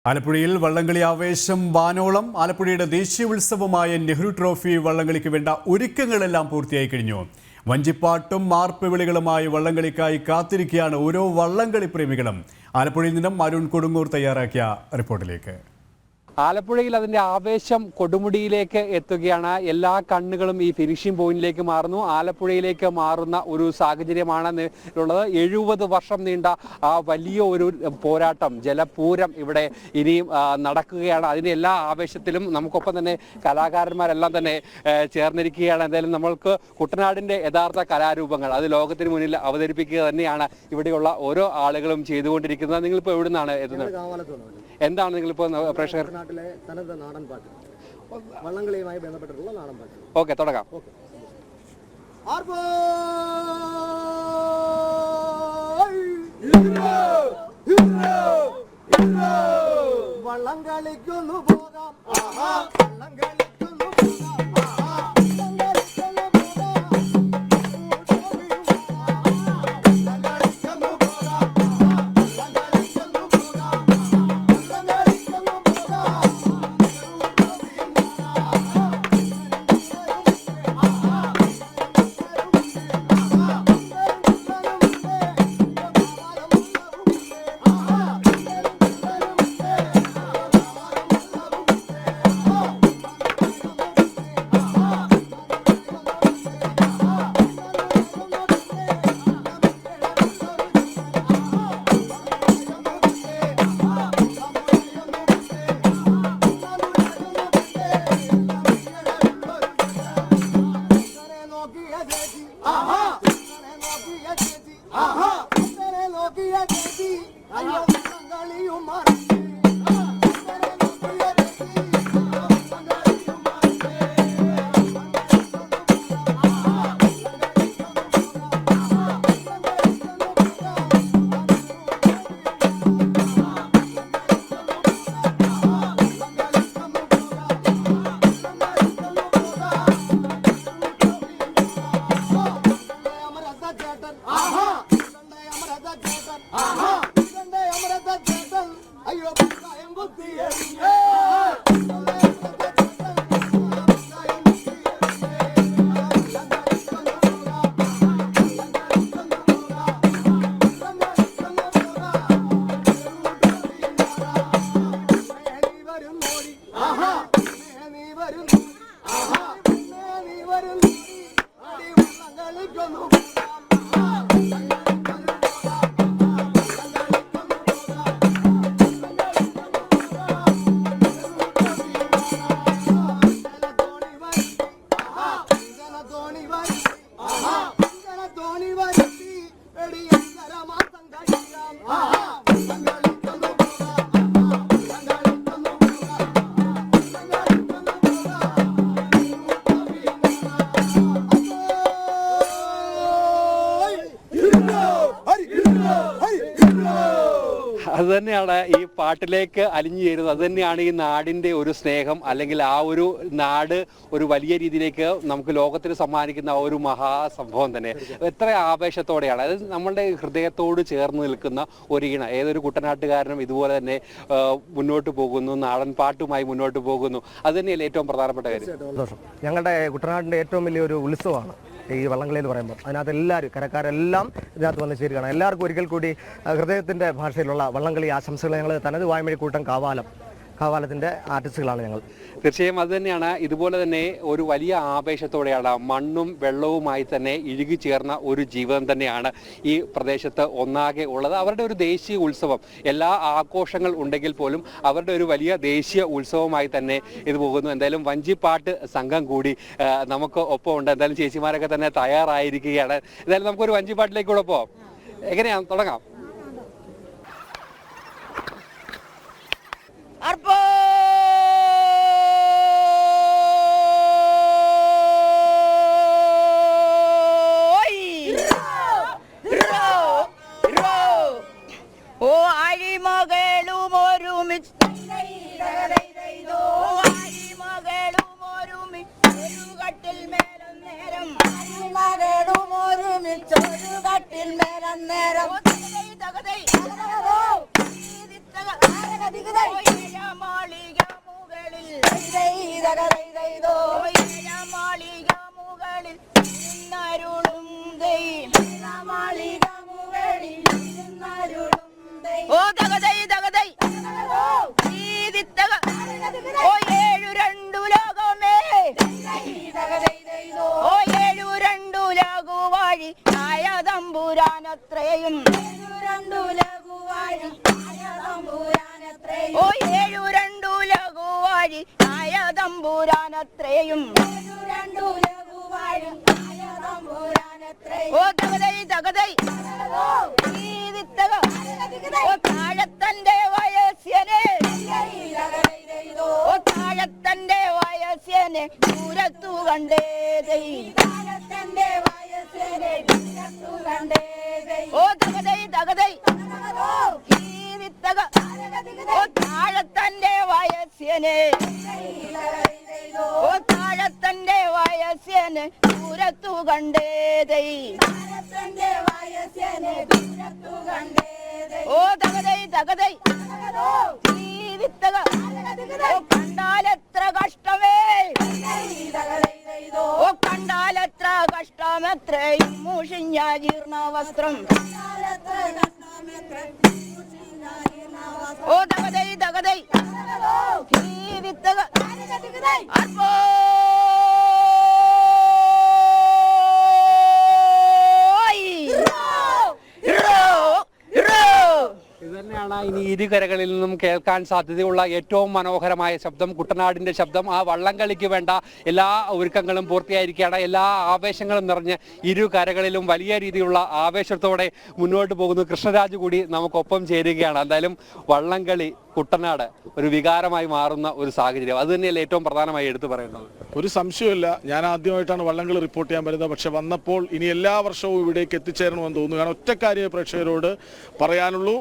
ആലപ്പുഴയിൽ വള്ളംകളി ആവേശം വാനോളം. ആലപ്പുഴയുടെ ദേശീയ ഉത്സവമായ നെഹ്റു ട്രോഫി വള്ളംകളിക്ക് വേണ്ട ഒരുക്കങ്ങളെല്ലാം പൂർത്തിയായി കഴിഞ്ഞു. വഞ്ചിപ്പാട്ടും മാർപ്പ് വിളികളുമായി വള്ളംകളിക്കായി കാത്തിരിക്കുകയാണ് ഓരോ വള്ളംകളി പ്രേമികളും. ആലപ്പുഴയിൽ നിന്നും അരുൺ കൊടുങ്ങൂർ തയ്യാറാക്കിയ റിപ്പോർട്ടിലേക്ക്. ആലപ്പുഴയിൽ അതിൻ്റെ ആവേശം കൊടുമുടിയിലേക്ക് എത്തുകയാണ്. എല്ലാ കണ്ണുകളും ഈ ഫിനിഷിംഗ് പോയിന്റിലേക്ക് മാറുന്നു. ആലപ്പുഴയിലേക്ക് മാറുന്ന ഒരു സാഹചര്യമാണ് ഉള്ളത്. 70 വർഷം നീണ്ട വലിയ ഒരു പോരാട്ടം, ജലപൂരം ഇവിടെ ഇനിയും നടക്കുകയാണ്. അതിൻ്റെ എല്ലാ ആവേശത്തിലും നമുക്കൊപ്പം തന്നെ കലാകാരന്മാരെല്ലാം തന്നെ ചേർന്നിരിക്കുകയാണ്. എന്തായാലും നമ്മൾക്ക് കുട്ടനാടിൻ്റെ യഥാർത്ഥ കലാരൂപങ്ങൾ അത് ലോകത്തിന് മുന്നിൽ അവതരിപ്പിക്കുക തന്നെയാണ് ഇവിടെയുള്ള ഓരോ ആളുകളും ചെയ്തുകൊണ്ടിരിക്കുന്നത്. നിങ്ങളിപ്പോൾ എവിടെ നിന്നാണ് എത്തുന്നത്? എന്താണ് നിങ്ങളിപ്പോൾ പ്രേക്ഷകർ? വള്ളംകളിയുമായി ബന്ധപ്പെട്ടിട്ടുള്ള നാടൻ പാട്ട്. ഓക്കെ, തുടങ്ങാം. വള്ളം കളിക്കുന്നു പോകാം, വള്ളം കളിക്കുന്നു പോകാം. അതുതന്നെയാണ് ഈ പാട്ടിലേക്ക് അലിഞ്ഞു ചേരുന്നത്. അതുതന്നെയാണ് ഈ നാടിൻ്റെ ഒരു സ്നേഹം, അല്ലെങ്കിൽ ആ ഒരു നാട് ഒരു വലിയ രീതിയിലേക്ക് നമുക്ക് ലോകത്തിന് സമ്മാനിക്കുന്ന ആ ഒരു മഹാസംഭവം തന്നെ. എത്ര ആവേശത്തോടെയാണ് അത് നമ്മളുടെ ഹൃദയത്തോട് ചേർന്ന് നിൽക്കുന്ന ഒരു ഈണ. ഏതൊരു കുട്ടനാട്ടുകാരനും ഇതുപോലെ തന്നെ മുന്നോട്ട് പോകുന്നു, നാടൻ പാട്ടുമായി മുന്നോട്ട് പോകുന്നു. അത് തന്നെയല്ലേ ഏറ്റവും പ്രധാനപ്പെട്ട കാര്യം. സന്തോഷം. ഞങ്ങളുടെ കുട്ടനാടിൻ്റെ ഏറ്റവും വലിയൊരു ഉത്സവമാണ് ഈ വള്ളംകളി എന്ന് പറയുമ്പോൾ. അതിനകത്ത് എല്ലാവരും കരക്കാരെല്ലാം ഇതിനകത്ത് വന്ന് ചേരുകയാണ്. എല്ലാവർക്കും ഒരിക്കൽ കൂടി ഹൃദയത്തിൻ്റെ ഭാഷയിലുള്ള വള്ളംകളി ആശംസകൾ. ഞങ്ങൾ തനത് വായ്മൊഴിക്കൂട്ടം കാവാലത്തിൻ്റെ ആർട്ടിസ്റ്റുകളാണ് ഞങ്ങൾ. തീർച്ചയായും അത് തന്നെയാണ്. ഇതുപോലെ തന്നെ ഒരു വലിയ ആവേശത്തോടെയാണ് മണ്ണും വെള്ളവുമായി തന്നെ ഇഴുകി ചേർന്ന ഒരു ജീവിതം തന്നെയാണ് ഈ പ്രദേശത്ത് ഒന്നാകെ ഉള്ളത്. അവരുടെ ഒരു ദേശീയ ഉത്സവം, എല്ലാ ആഘോഷങ്ങൾ ഉണ്ടെങ്കിൽ പോലും അവരുടെ ഒരു വലിയ ദേശീയ ഉത്സവമായി തന്നെ ഇത് പോകുന്നു. എന്തായാലും വഞ്ചിപ്പാട്ട് സംഘം കൂടി നമുക്ക് ഒപ്പം ഉണ്ട്. എന്തായാലും ചേച്ചിമാരൊക്കെ തന്നെ തയ്യാറായിരിക്കുകയാണ്. എന്തായാലും നമുക്കൊരു വഞ്ചിപ്പാട്ടിലേക്ക് കൂടെ പോകാം. എങ്ങനെയാണ്, തുടങ്ങാം. ഓ അരിമകളും ഒരുമിച്ച് കട്ടിൽ മേലും നേരം തകതൈ മാളിക മുകളിൽ മാളിക മുകളിൽ ഇരുന്നരുളും ഓ തകതൈ തകതൈ ഓ ഏഴു രണ്ടു ലോകമേ ഓ ഏഴു രണ്ടു ലഘുവാഴി ആയ തമ്പുരാനത്രയും ഓ ഏഴു രണ്ടു ലഘുവാഴി ആയ തമ്പുരാനത്രയും ഓ തകതൈ തകതൈ ഓ താഴത്തന്റെ വയസ്യനെ ഓ താഴത്തന്റെ വയസ്യനെ ദൂരത്തു കണ്ടേതൈ ഓ തകതൈ തകതൈ ഓ താഴത്തന്റെ വയസ്യനെ ഓ താഴത്തന്റെ വയസ്യനെ ദൂരത്തു കണ്ടേതൈ ഓ തകതൈ തകതൈ ഓ കണ്ടാലെത്ര കഷ്ടമേ ഓ കണ്ടാലെത്ര കഷ്ടമെത്രയും മുഷിഞ്ഞ ജീർണ വസ്ത്രം ഓ തകതൈ തകതൈ അർപ്പോ ഇതുതന്നെയാണ് ഇനി ഇരുകരകളിൽ നിന്നും കേൾക്കാൻ സാധ്യതയുള്ള ഏറ്റവും മനോഹരമായ ശബ്ദം, കുട്ടനാടിൻ്റെ ശബ്ദം. ആ വള്ളംകളിക്ക് വേണ്ട എല്ലാ ഒരുക്കങ്ങളും പൂർത്തിയായിരിക്കുകയാണ്. എല്ലാ ആവേശങ്ങളും നിറഞ്ഞ് ഇരുകരകളിലും വലിയ രീതിയിലുള്ള ആവേശത്തോടെ മുന്നോട്ട് പോകുന്നു. കൃഷ്ണരാജ് കൂടി നമുക്കൊപ്പം ചേരുകയാണ്. എന്തായാലും വള്ളംകളി കുട്ടനാട് ഒരു വികാരമായി മാറുന്ന ഒരു സാഹചര്യം, അത് തന്നെയല്ലേ ഏറ്റവും പ്രധാനമായി എടുത്തു പറയുന്നത്. ഒരു സംശയമില്ല, ഞാൻ ആദ്യമായിട്ടാണ് വള്ളംകളി റിപ്പോർട്ട് ചെയ്യാൻ വരുന്നത്. പക്ഷെ വന്നപ്പോൾ ഇനി എല്ലാ വർഷവും ഇവിടേക്ക് എത്തിച്ചേരണമെന്ന് തോന്നുന്നു. കാരണം ഒറ്റക്കാര്യം പ്രേക്ഷകരോട് പറയാനുള്ളൂ,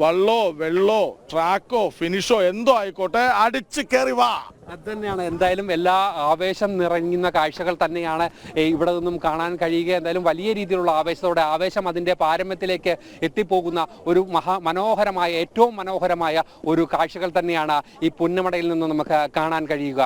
വള്ളോ വെള്ളോ ട്രാക്കോ ഫിനിഷോ എന്തോ ആയിക്കോട്ടെ, അടിച്ച് കയറി വാ. അത് തന്നെയാണ്. എന്തായാലും എല്ലാ ആവേശം നിറഞ്ഞുന്ന കാഴ്ചകൾ തന്നെയാണ് ഇവിടെ നിന്നും കാണാൻ കഴിയുക. എന്തായാലും വലിയ രീതിയിലുള്ള ആവേശത്തോടെ ആവേശം അതിൻ്റെ പാരമ്യത്തിലേക്ക് എത്തിപ്പോകുന്ന ഒരു മനോഹരമായ ഏറ്റവും മനോഹരമായ ഒരു കാഴ്ചകൾ തന്നെയാണ് ഈ പുന്നമടയിൽ നിന്ന് നമുക്ക് കാണാൻ കഴിയുക.